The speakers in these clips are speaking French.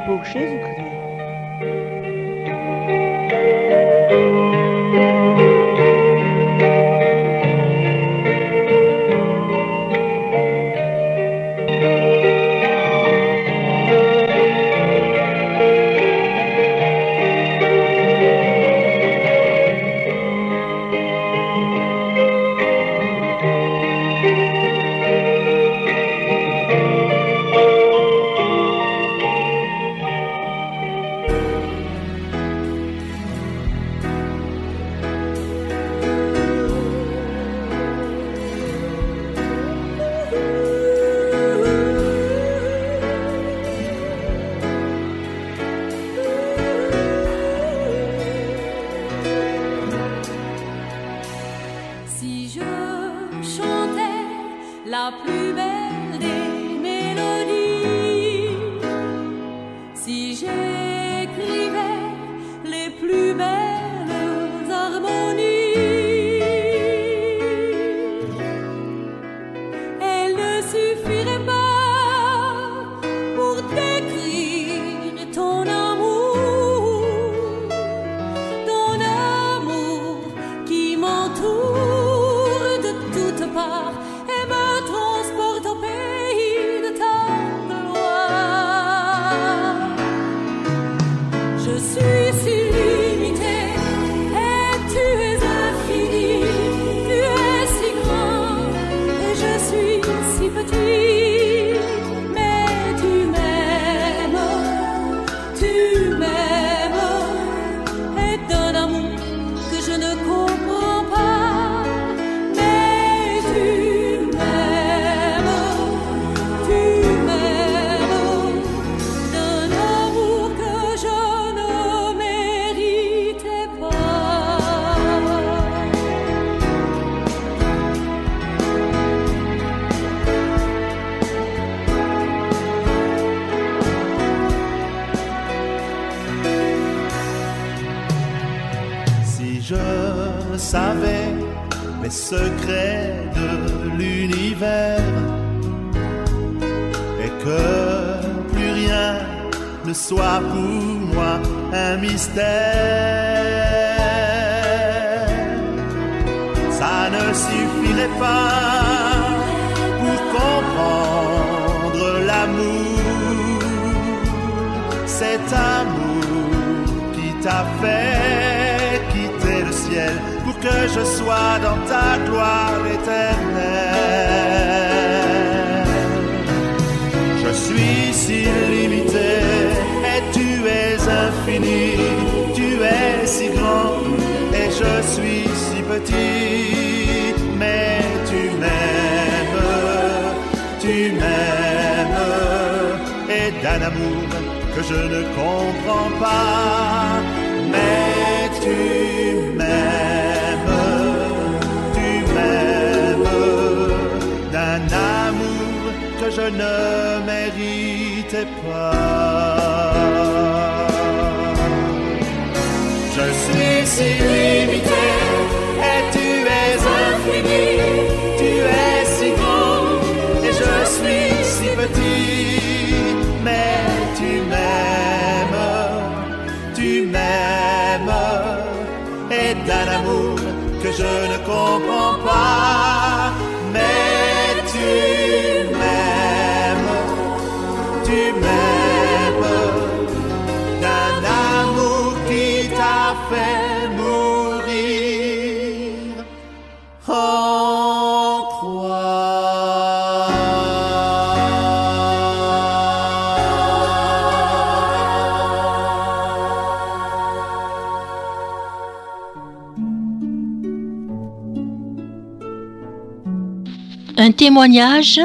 pour Jésus-Christ. La plus belle des mélodies, si j'écrivais les plus belles harmonies, elles ne suffiraient pas pour décrire ton amour qui m'entoure de toutes parts. Transporte au pays de ta gloire. Je suis si limitée et tu es infini. Tu es si grand et je suis si petit. Mais tu m'aimes et d'un amour que je ne comprends pas. Mais tu je savais les secrets de l'univers et que plus rien ne soit pour moi un mystère, ça ne suffirait pas pour comprendre l'amour, cet amour qui t'a fait quitter le ciel pour que je sois dans ta gloire éternelle. Je suis si limité et tu es infini, tu es si grand et je suis si petit, mais tu m'aimes et d'un amour que je ne comprends pas, mais tu m'aimes d'un amour que je ne méritais pas. Je suis si limité et tu es infini, tu es si grand et je suis si petit, mais tu m'aimes et d'un amour que je ne comprends pas, mais tu m'aimes d'un amour qui t'a fait mourir en croix. Un témoignage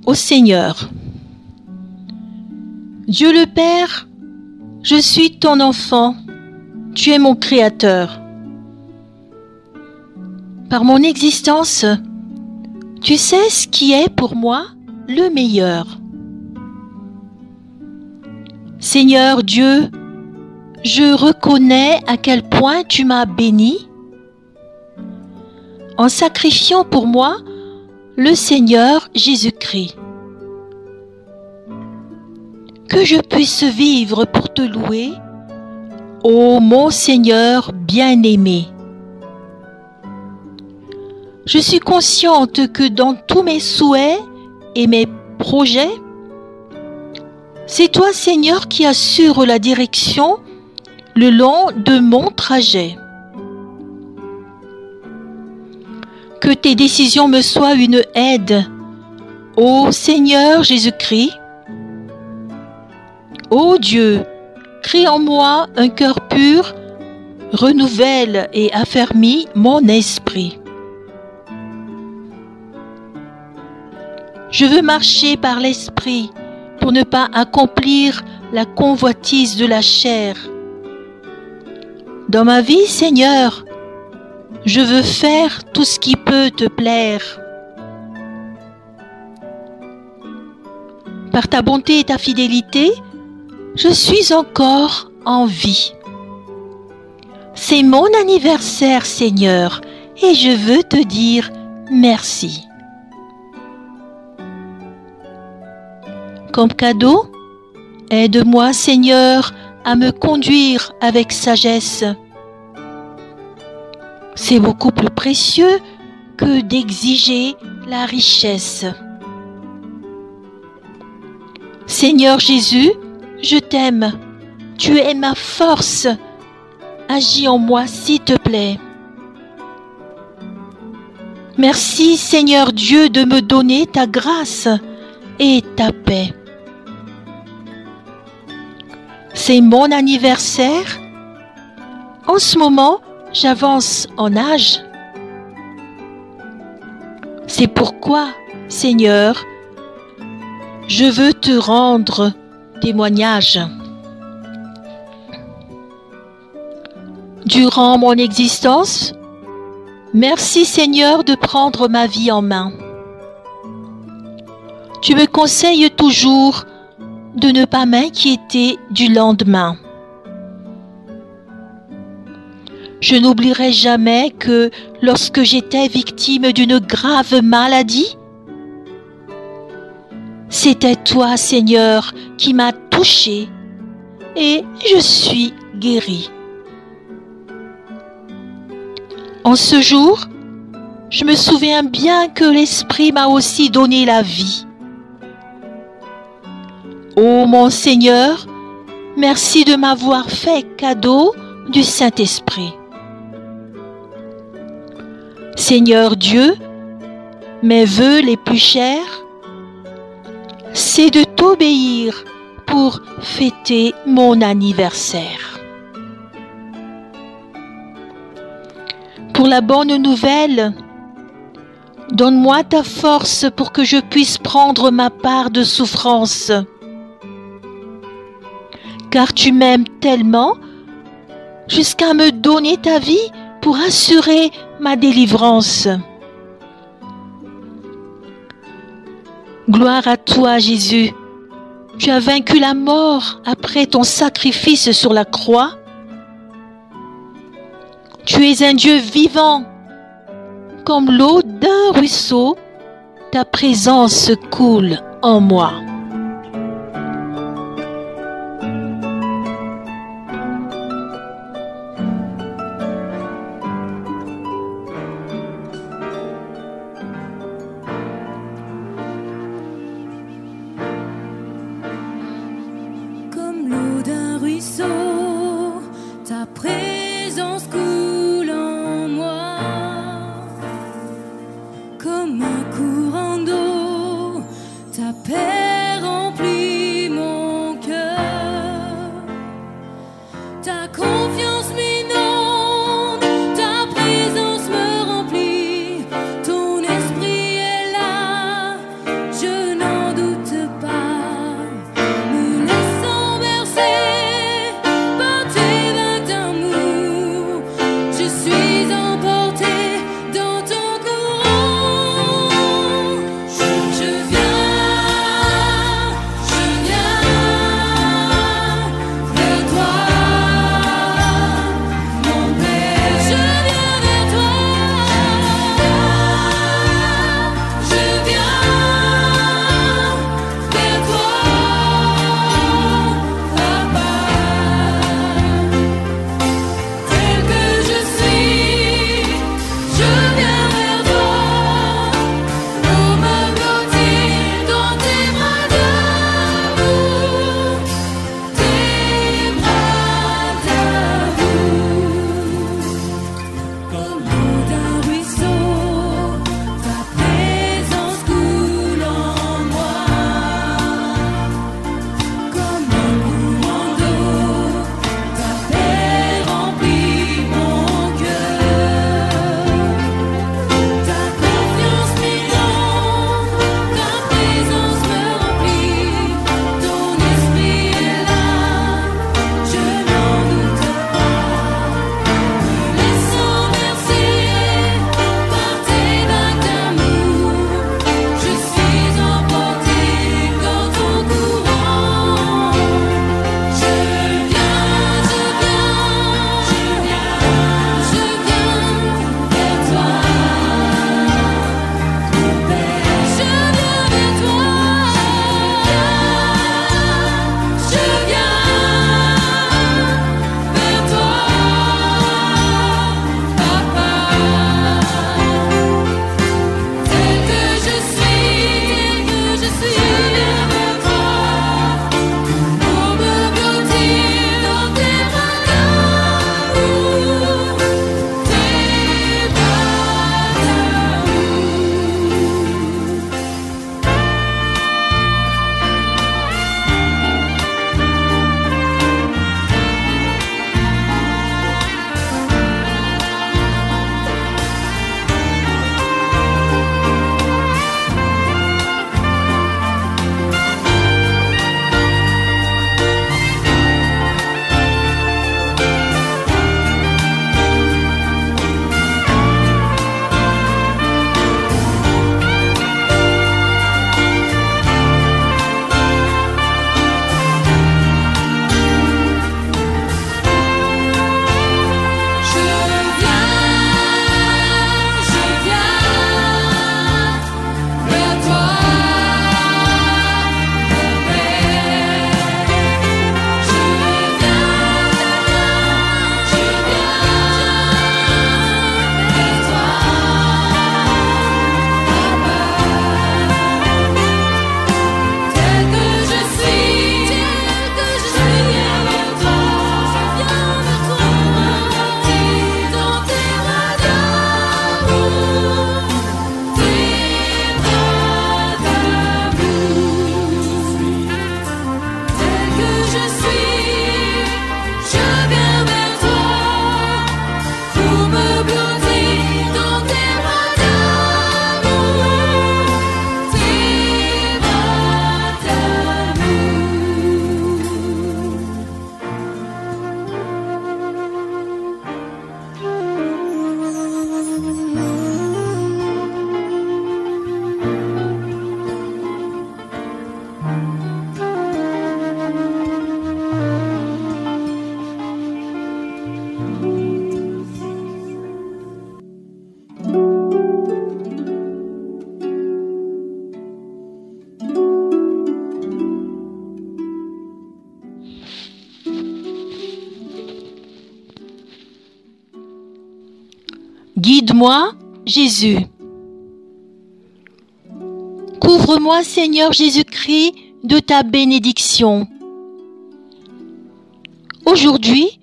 au Seigneur. Dieu le Père, je suis ton enfant, tu es mon Créateur. Par mon existence, tu sais ce qui est pour moi le meilleur. Seigneur Dieu, je reconnais à quel point tu m'as béni en sacrifiant pour moi le Seigneur Jésus-Christ. que je puisse vivre pour te louer, ô mon Seigneur bien-aimé. Je suis consciente que dans tous mes souhaits et mes projets, c'est toi, Seigneur, qui assures la direction le long de mon trajet. Que tes décisions me soient une aide, ô Seigneur Jésus-Christ. Ô Dieu, crée en moi un cœur pur, renouvelle et affermis mon esprit. Je veux marcher par l'esprit pour ne pas accomplir la convoitise de la chair. Dans ma vie, Seigneur, je veux faire tout ce qui peut te plaire. Par ta bonté et ta fidélité, je suis encore en vie. C'est mon anniversaire, Seigneur, et je veux te dire merci. Comme cadeau, aide-moi, Seigneur, à me conduire avec sagesse. C'est beaucoup plus précieux que d'exiger la richesse. Seigneur Jésus, je t'aime. Tu es ma force. Agis en moi, s'il te plaît. Merci, Seigneur Dieu, de me donner ta grâce et ta paix. C'est mon anniversaire. En ce moment, j'avance en âge. C'est pourquoi, Seigneur, je veux te rendre témoignage. Durant mon existence, merci Seigneur de prendre ma vie en main. Tu me conseilles toujours de ne pas m'inquiéter du lendemain. Je n'oublierai jamais que lorsque j'étais victime d'une grave maladie, c'était toi, Seigneur, qui m'as touché et je suis guéri. En ce jour, je me souviens bien que l'Esprit m'a aussi donné la vie. Ô mon Seigneur, merci de m'avoir fait cadeau du Saint-Esprit. Seigneur Dieu, mes vœux les plus chers, c'est de t'obéir pour fêter mon anniversaire. Pour la bonne nouvelle, donne-moi ta force pour que je puisse prendre ma part de souffrance. Car tu m'aimes tellement jusqu'à me donner ta vie pour assurer ma délivrance. Gloire à toi, Jésus. Tu as vaincu la mort après ton sacrifice sur la croix. Tu es un Dieu vivant. Comme l'eau d'un ruisseau, ta présence coule en moi. Comme l'eau d'un ruisseau, ta présence coule en moi. Comme un courant d'eau, ta paix Guide-moi, Jésus. Couvre-moi, Seigneur Jésus-Christ, de ta bénédiction. Aujourd'hui,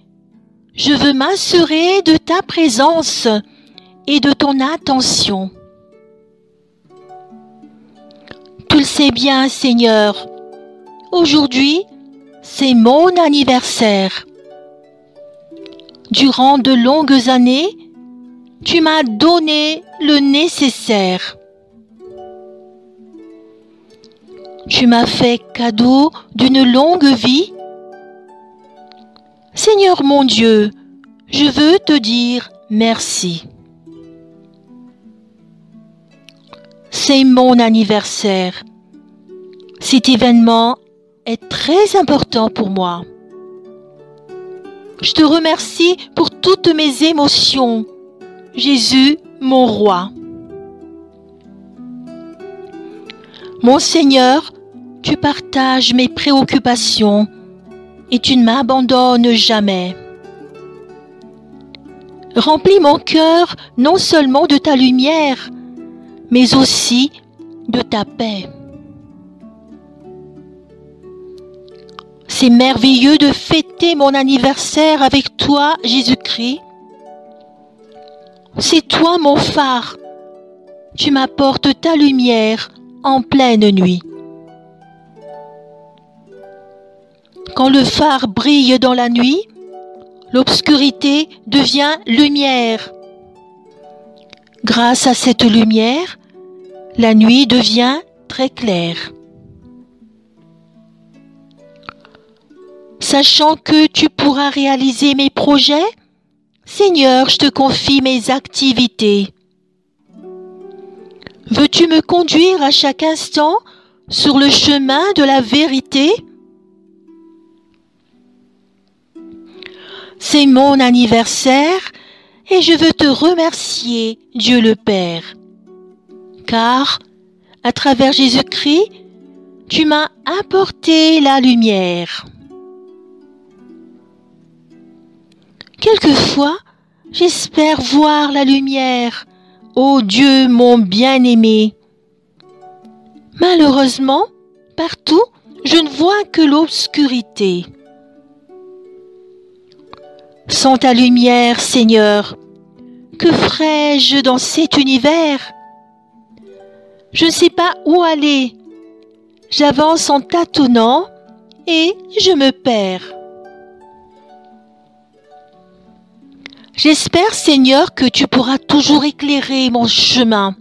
je veux m'assurer de ta présence et de ton attention. Tu le sais bien, Seigneur, aujourd'hui, c'est mon anniversaire. Durant de longues années, tu m'as donné le nécessaire. Tu m'as fait cadeau d'une longue vie. Seigneur mon Dieu, je veux te dire merci. C'est mon anniversaire. Cet événement est très important pour moi. Je te remercie pour toutes mes émotions. Jésus, mon roi. Mon Seigneur, tu partages mes préoccupations et tu ne m'abandonnes jamais. Remplis mon cœur non seulement de ta lumière, mais aussi de ta paix. C'est merveilleux de fêter mon anniversaire avec toi, Jésus-Christ. C'est toi mon phare. Tu m'apportes ta lumière en pleine nuit. Quand le phare brille dans la nuit, l'obscurité devient lumière. Grâce à cette lumière, la nuit devient très claire. Sachant que tu pourras réaliser mes projets, Seigneur, je te confie mes activités. Veux-tu me conduire à chaque instant sur le chemin de la vérité? C'est mon anniversaire et je veux te remercier, Dieu le Père, car à travers Jésus-Christ, tu m'as apporté la lumière. Quelquefois, j'espère voir la lumière, ô Dieu mon bien-aimé. Malheureusement, partout, je ne vois que l'obscurité. Sans ta lumière, Seigneur, que ferais-je dans cet univers? Je ne sais pas où aller. J'avance en tâtonnant et je me perds. J'espère, Seigneur, que tu pourras toujours éclairer mon chemin.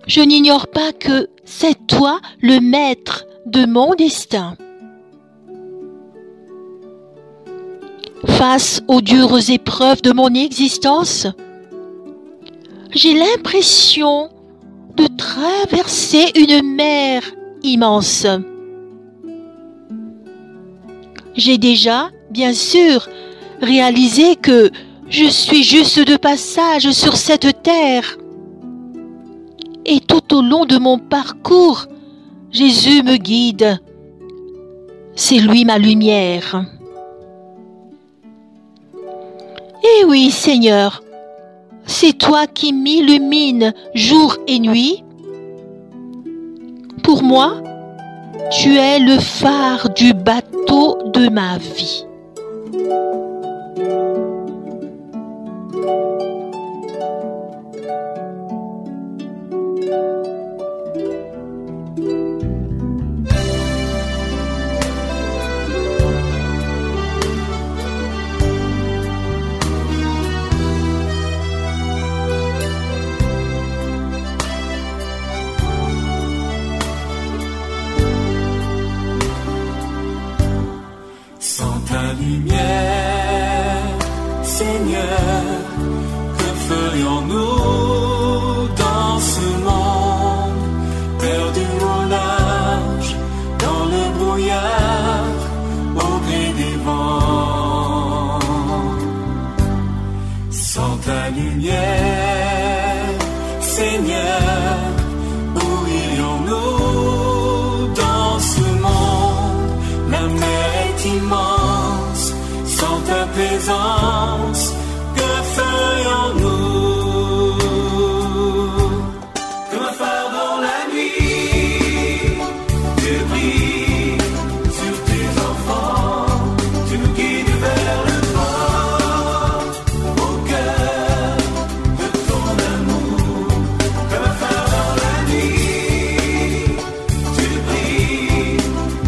Je n'ignore pas que c'est toi le maître de mon destin. Face aux dures épreuves de mon existence, j'ai l'impression de traverser une mer immense. J'ai déjà, bien sûr, réalisé que je suis juste de passage sur cette terre. Et tout au long de mon parcours, Jésus me guide. C'est lui ma lumière. Eh oui, Seigneur, c'est toi qui m'illumines jour et nuit. Pour moi, tu es le phare du bateau de ma vie. Ta lumière, Seigneur, que ferions-nous dans ce monde, perdu au large, dans le brouillard, au gré des vents? Sans ta lumière, Seigneur, où irions-nous dans ce monde? La mer est immense. Sans ta présence, que ferions-nous? Comme un phare dans la nuit, tu brilles sur tes enfants, tu nous guides vers le port, au cœur de ton amour. Comme un phare dans la nuit, tu brilles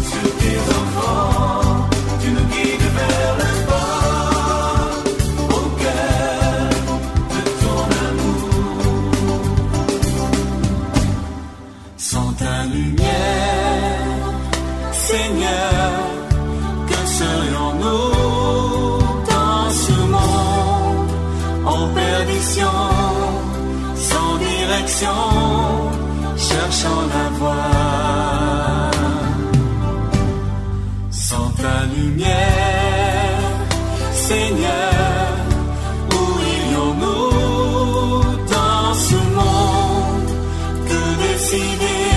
sur tes enfants, tu nous guides vers le port, au cœur de ton amour. Sans ta lumière, Seigneur, que serions-nous dans ce monde en perdition, sans direction, cherchant la voie? Sans ta lumière, Seigneur, où irions-nous dans ce monde? Que décider,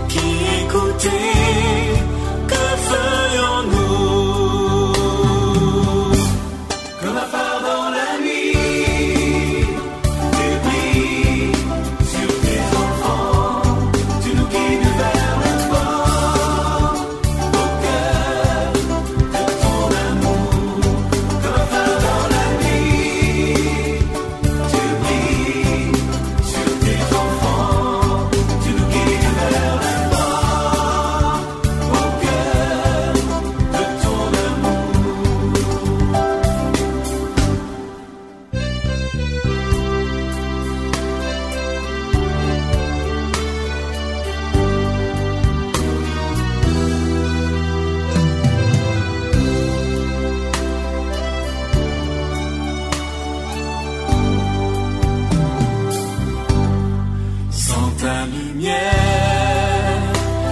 qui écouter, que ferions-nous? Comme un phare dans la nuit, tu brilles sur tes enfants, tu nous guides vers le port, au cœur de ton amour. Comme un phare dans la nuit, tu brilles sur tes enfants, tu nous guides vers le port, au cœur de ton amour. Sans ta lumière,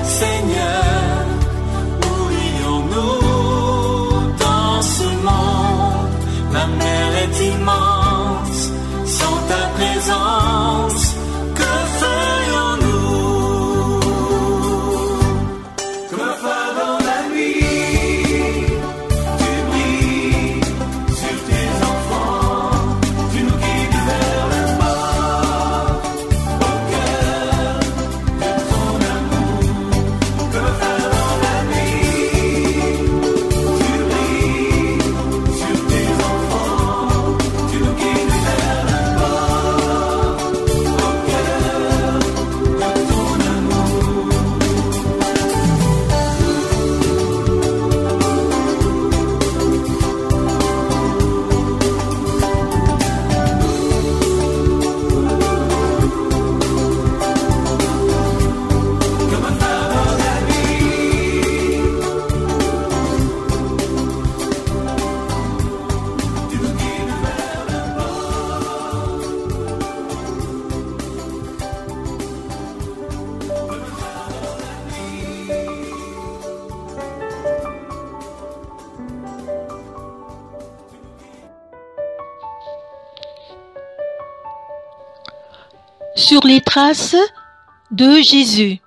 Seigneur, où irions-nous dans ce monde? La mer est immense, sans ta présence, que ferions-nous? Comme un phare dans la nuit, tu brilles sur tes enfants, tu nous guides vers le port, au cœur de ton amour. Comme un phare dans la nuit, tu brilles sur tes enfants, tu nous guides vers le port, au cœur de ton amour. Comme un phare dans la nuit, tu nous guides vers le port. Sur les traces de Jésus.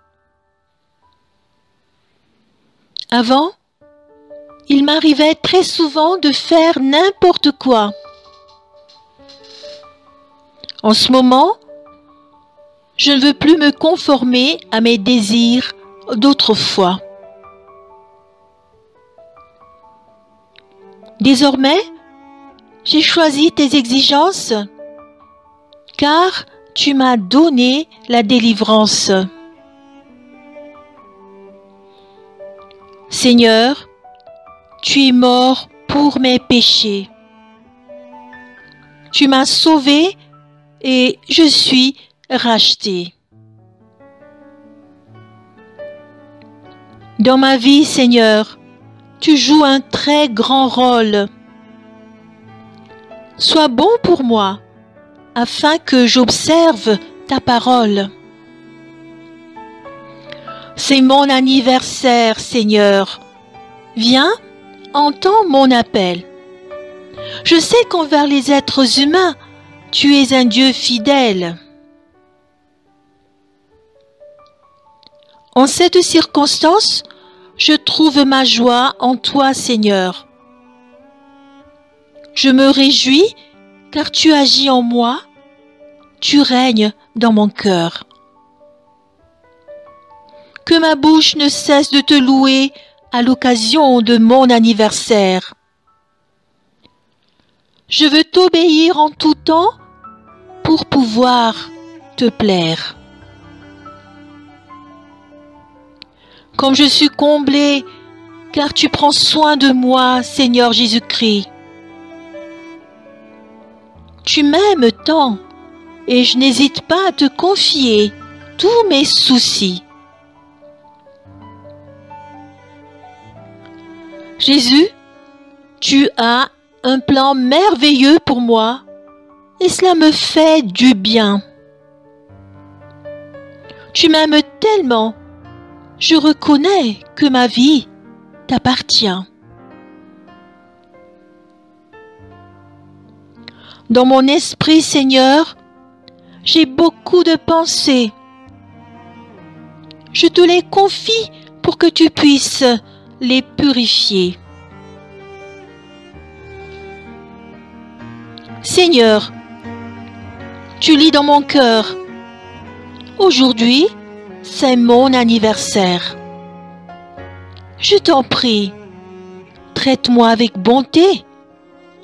Avant, il m'arrivait très souvent de faire n'importe quoi. En ce moment, je ne veux plus me conformer à mes désirs d'autrefois. Désormais, j'ai choisi tes exigences, car tu m'as donné la délivrance. Seigneur, tu es mort pour mes péchés. Tu m'as sauvé et je suis racheté. Dans ma vie, Seigneur, tu joues un très grand rôle. Sois bon pour moi, afin que j'observe ta parole. C'est mon anniversaire, Seigneur. Viens, entends mon appel. Je sais qu'envers les êtres humains, tu es un Dieu fidèle. En cette circonstance, je trouve ma joie en toi, Seigneur. Je me réjouis car tu agis en moi, tu règnes dans mon cœur. Que ma bouche ne cesse de te louer à l'occasion de mon anniversaire. Je veux t'obéir en tout temps pour pouvoir te plaire. Comme je suis comblée, car tu prends soin de moi, Seigneur Jésus-Christ. Tu m'aimes tant et je n'hésite pas à te confier tous mes soucis. Jésus, tu as un plan merveilleux pour moi et cela me fait du bien. Tu m'aimes tellement, je reconnais que ma vie t'appartient. Dans mon esprit, Seigneur, j'ai beaucoup de pensées. Je te les confie pour que tu puisses les purifier. Seigneur, tu lis dans mon cœur. Aujourd'hui, c'est mon anniversaire. Je t'en prie, traite-moi avec bonté,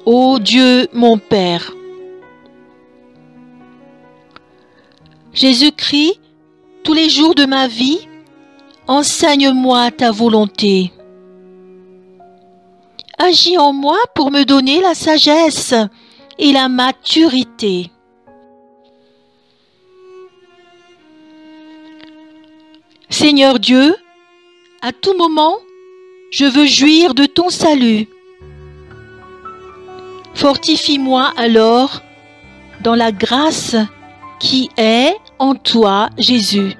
ô Dieu mon Père. Jésus-Christ, tous les jours de ma vie, enseigne-moi ta volonté. Agis en moi pour me donner la sagesse et la maturité. Seigneur Dieu, à tout moment, je veux jouir de ton salut. Fortifie-moi alors dans la grâce qui est en toi, Jésus.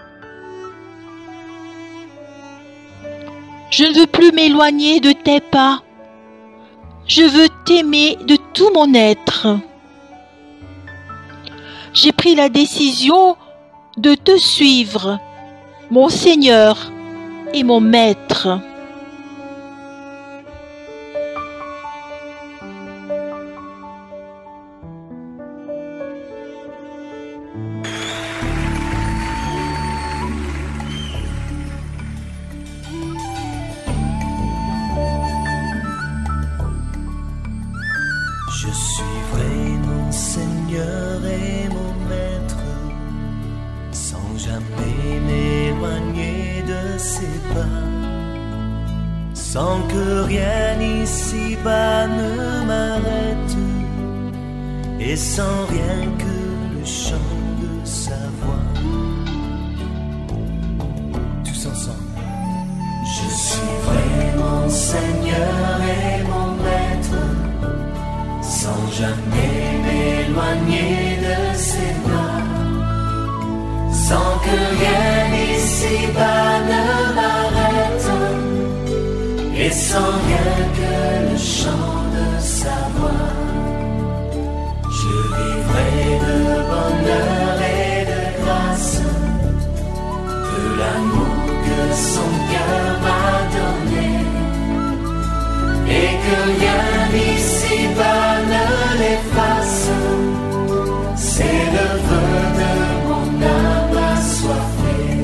Je ne veux plus m'éloigner de tes pas. Je veux t'aimer de tout mon être. J'ai pris la décision de te suivre, mon Seigneur et mon Maître. Je suivrai mon Seigneur et mon Maître, sans jamais m'éloigner de ses pas, sans que rien ici-bas ne m'arrête, et sans rien que le chant de sa voix. Tous ensemble. Je suivrai mon Seigneur et mon Maître, sans jamais m'éloigner de ses pas, sans que rien ici-bas ne m'arrête, et sans rien que le chant de sa voix. Je vivrai de bonheur et de grâce, de l'amour que son cœur m'a donné, et que rien ici-bas ne l'efface. C'est le vœu de mon âme assoiffée.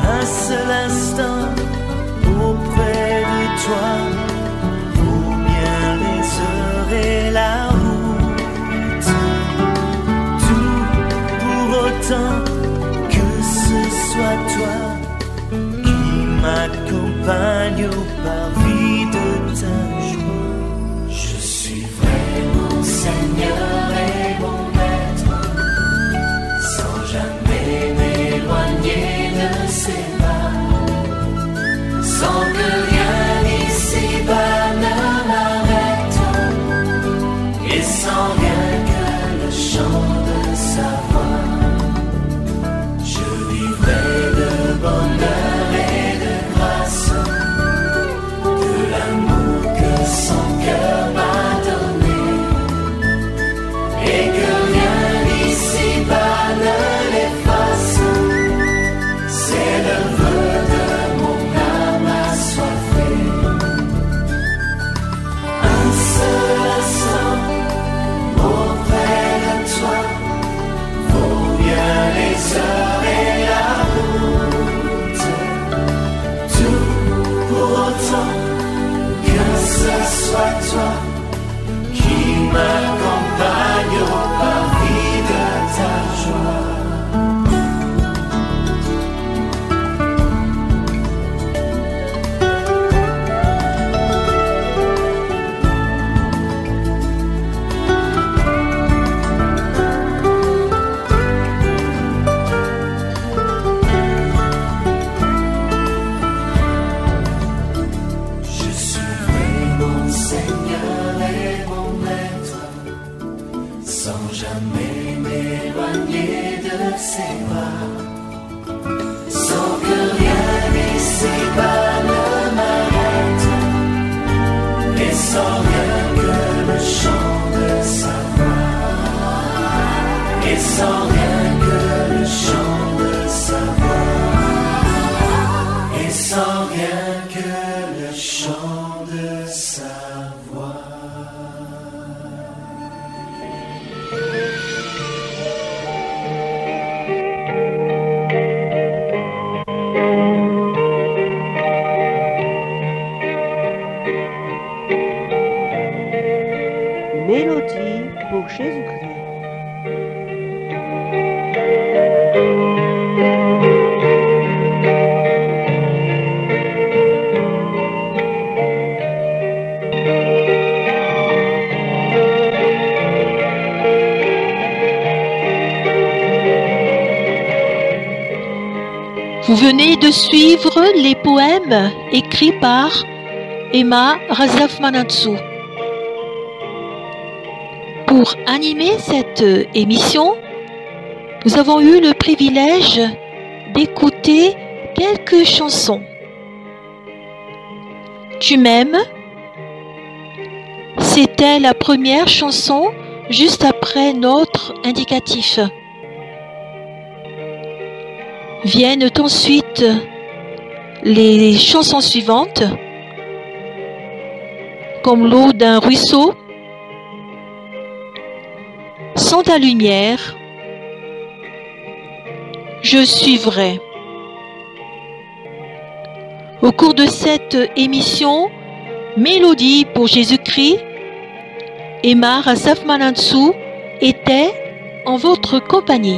Un seul instant auprès de toi, pour bien les heures et la route, tout pour autant que ce soit toi qui m'accompagne au parvis de ta joie. Je suivrai mon Seigneur et mon Maître, sans jamais m'éloigner de ses pas, sans que rien ici-bas ne m'arrête, et sans rien que le chant de sa voix. Je vivrai de bonheur et de grâce, sans rien que le chant de sa voix, et sans rien que le chant de sa voix. Mélodie pour Jésus-Christ. Vous venez de suivre les poèmes écrits par Emma Razafmanatsu. Pour animer cette émission, nous avons eu le privilège d'écouter quelques chansons. Tu m'aimes? C'était la première chanson juste après notre indicatif. Viennent ensuite les chansons suivantes, comme l'eau d'un ruisseau, sans ta lumière, je suivrai. Au cours de cette émission, Mélodie pour Jésus-Christ, Emma Razafmanatsu était en votre compagnie.